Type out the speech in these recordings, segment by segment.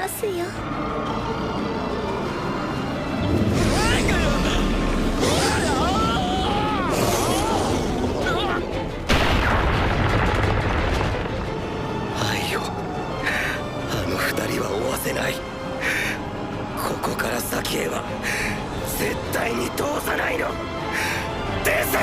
ますよ。愛よ、あの二人は追わせない。ここから先へは絶対に通さないのです。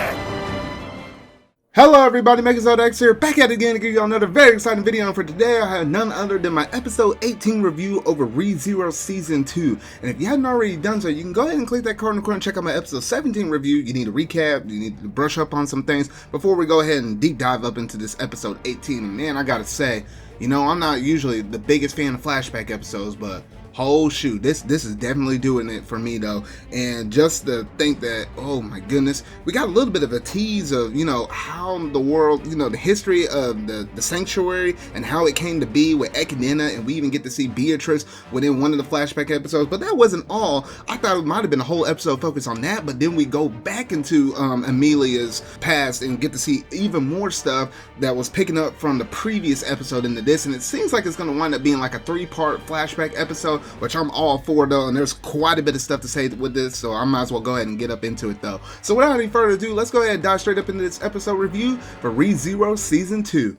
Hello everybody, Megazord here, back at it again to give you another very exciting video, and for today I have none other than my episode 18 review over ReZero Season 2. And if you haven't already done so, you can go ahead and click that card in the corner and check out my episode 17 review. You need to recap, you need to brush up on some things before we go ahead and deep dive up into this episode 18. And man, I gotta say, you know, I'm not usually the biggest fan of flashback episodes, but oh shoot, this is definitely doing it for me though. And just to think that, oh my goodness, we got a little bit of a tease of, you know, how the world, you know, the history of the sanctuary and how it came to be with Echidna, and we even get to see Beatrice within one of the flashback episodes. But that wasn't all. I thought it might have been a whole episode focused on that, but then we go back into Emilia's past and get to see even more stuff that was picking up from the previous episode into this, and it seems like it's going to wind up being like a 3-part flashback episode, which I'm all for though, and there's quite a bit of stuff to say with this, so I might as well go ahead and get up into it though. So without any further ado, let's go ahead and dive straight up into this episode review for ReZero Season 2.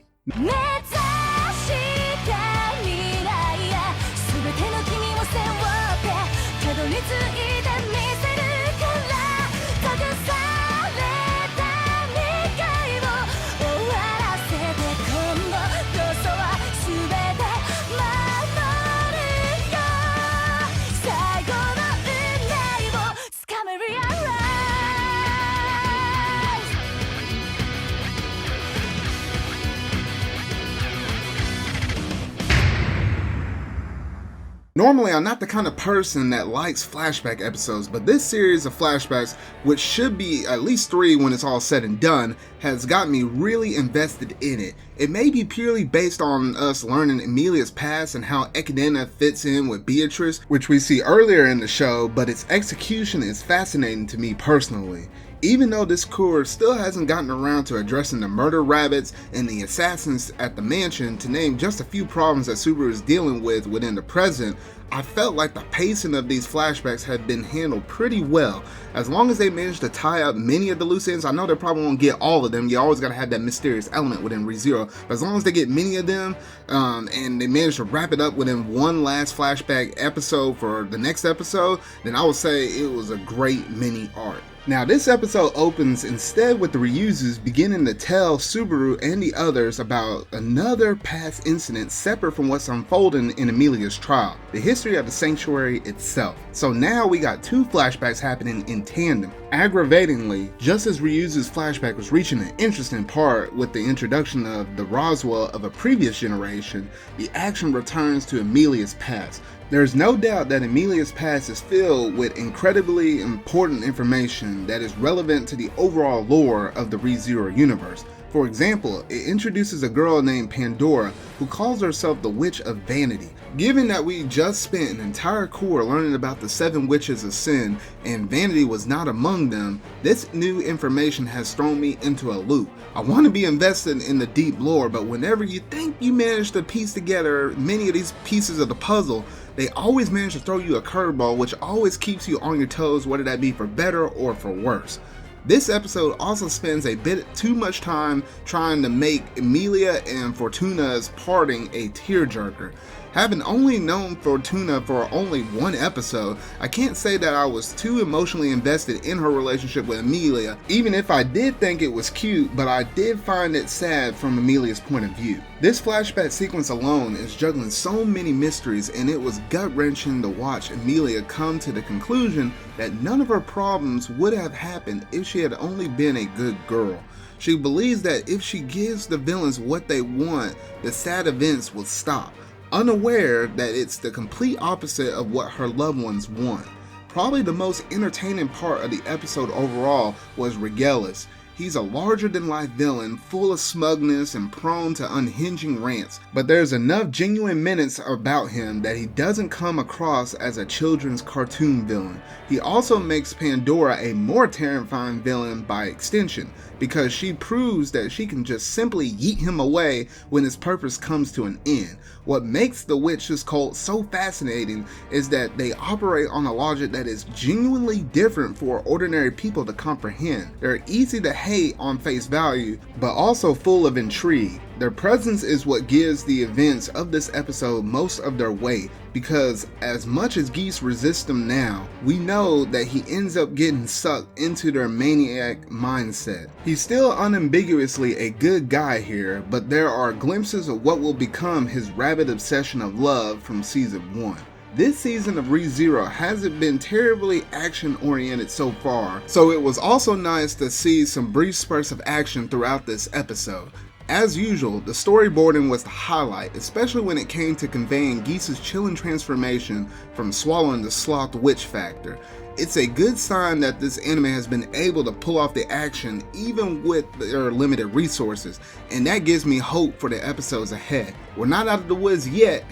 Normally, I'm not the kind of person that likes flashback episodes, but this series of flashbacks, which should be at least 3 when it's all said and done, has got me really invested in it. It may be purely based on us learning Emilia's past and how Echidna fits in with Beatrice, which we see earlier in the show, but its execution is fascinating to me personally. Even though this cour still hasn't gotten around to addressing the murder rabbits and the assassins at the mansion, to name just a few problems that Subaru is dealing with within the present, I felt like the pacing of these flashbacks had been handled pretty well. As long as they managed to tie up many of the loose ends, I know they probably won't get all of them, you always gotta have that mysterious element within ReZero, but as long as they get many of them, and they manage to wrap it up within one last flashback episode for the next episode, then I would say it was a great mini arc. Now this episode opens instead with the Ryuzus beginning to tell Subaru and the others about another past incident separate from what's unfolding in Emilia's trial, the history of the sanctuary itself. So now we got 2 flashbacks happening in tandem. Aggravatingly, just as Ryuzu's flashback was reaching an interesting part with the introduction of the Roswell of a previous generation, the action returns to Emilia's past. There's no doubt that Emilia's past is filled with incredibly important information that is relevant to the overall lore of the ReZero universe. For example, it introduces a girl named Pandora who calls herself the Witch of Vanity. Given that we just spent an entire cour learning about the 7 witches of sin and Vanity was not among them, this new information has thrown me into a loop. I want to be invested in the deep lore, but whenever you think you manage to piece together many of these pieces of the puzzle, they always manage to throw you a curveball, which always keeps you on your toes, whether that be for better or for worse. This episode also spends a bit too much time trying to make Emilia and Fortuna's parting a tearjerker. Having only known Fortuna for only 1 episode, I can't say that I was too emotionally invested in her relationship with Emilia, even if I did think it was cute, but I did find it sad from Emilia's point of view. This flashback sequence alone is juggling so many mysteries, and it was gut-wrenching to watch Emilia come to the conclusion that none of her problems would have happened if she had only been a good girl. She believes that if she gives the villains what they want, the sad events will stop, unaware that it's the complete opposite of what her loved ones want. Probably the most entertaining part of the episode overall was Regulus. He's a larger-than-life villain, full of smugness and prone to unhinging rants, but there's enough genuine menace about him that he doesn't come across as a children's cartoon villain. He also makes Pandora a more terrifying villain by extension, because she proves that she can just simply yeet him away when his purpose comes to an end. What makes the witches cult so fascinating is that they operate on a logic that is genuinely different for ordinary people to comprehend. They're easy to hate on face value, but also full of intrigue. Their presence is what gives the events of this episode most of their weight, because as much as Geese resists them now, we know that he ends up getting sucked into their maniac mindset. He's still unambiguously a good guy here, but there are glimpses of what will become his rabid obsession of love from season 1. This season of ReZero hasn't been terribly action oriented so far, so it was also nice to see some brief spurts of action throughout this episode. As usual, the storyboarding was the highlight, especially when it came to conveying Geese's chilling transformation from swallowing the sloth witch factor. It's a good sign that this anime has been able to pull off the action even with their limited resources, and that gives me hope for the episodes ahead. We're not out of the woods yet,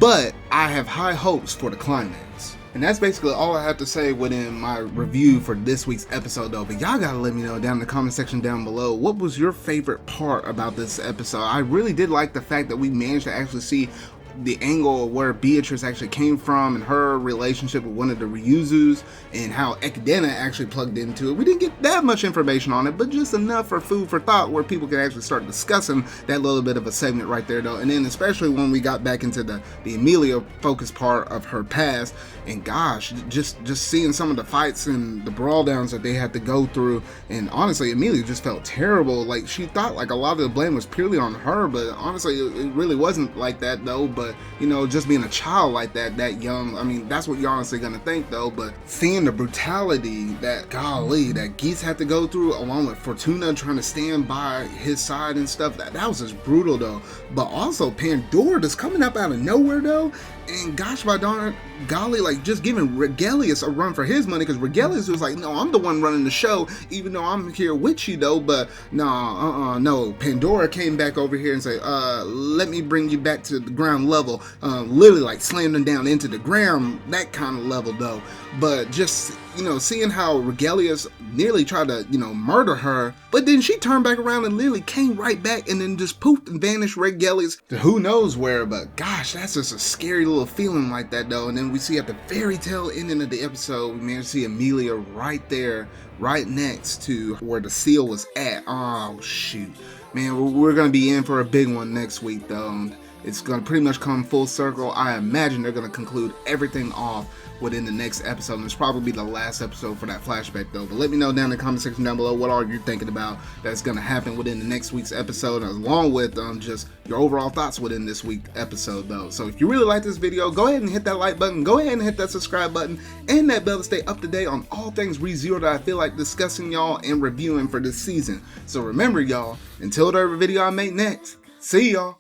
but I have high hopes for the climax. And that's basically all I have to say within my review for this week's episode though. But y'all gotta let me know down in the comment section down below, what was your favorite part about this episode? I really did like the fact that we managed to actually see the angle of where Beatrice actually came from and her relationship with one of the Ryuzus and how Ekidena actually plugged into it. We didn't get that much information on it, but just enough for food for thought where people can actually start discussing that little bit of a segment right there though. And then especially when we got back into the Emilia focused part of her past, and gosh, just seeing some of the fights and the brawl downs that they had to go through, and honestly Emilia just felt terrible. Like she thought like a lot of the blame was purely on her, but honestly it really wasn't like that though. But you know, just being a child like that young, I mean, that's what you're honestly gonna think though. But seeing the brutality that, golly, that Geese had to go through, along with Fortuna trying to stand by his side and stuff, that was just brutal though. But also Pandora just coming up out of nowhere though, and gosh by darn golly, like just giving Regelius a run for his money, because Regelius was like, no, I'm the one running the show, even though I'm here with you though. But no, Pandora came back over here and said, let me bring you back to the ground level, literally like slammed him down into the ground, that kind of level though. But just, you know, seeing how Regelius nearly tried to, you know, murder her, but then she turned back around and literally came right back and then just poofed and vanished Regelius to who knows where. But gosh, that's just a scary little feeling like that though. And then we see at the very tail ending of the episode, we managed to see Emilia right there, right next to where the seal was at. Oh shoot, man, we're gonna be in for a big one next week though. It's gonna pretty much come full circle. I imagine they're gonna conclude everything off within the next episode, and it's probably the last episode for that flashback though. But let me know down in the comment section down below what are you thinking about that's gonna happen within the next week's episode, along with just your overall thoughts within this week's episode though. So if you really like this video, go ahead and hit that like button, go ahead and hit that subscribe button and that bell to stay up to date on all things ReZero that I feel like discussing y'all and reviewing for this season. So remember y'all, until whatever video I make next, see y'all.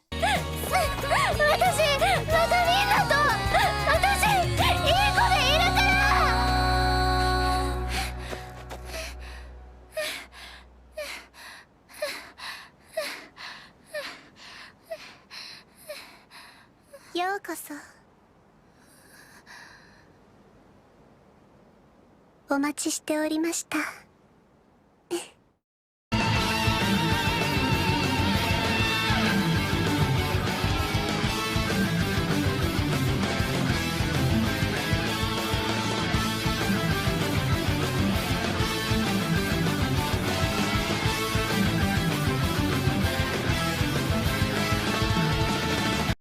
ようこそ。お待ちしておりました。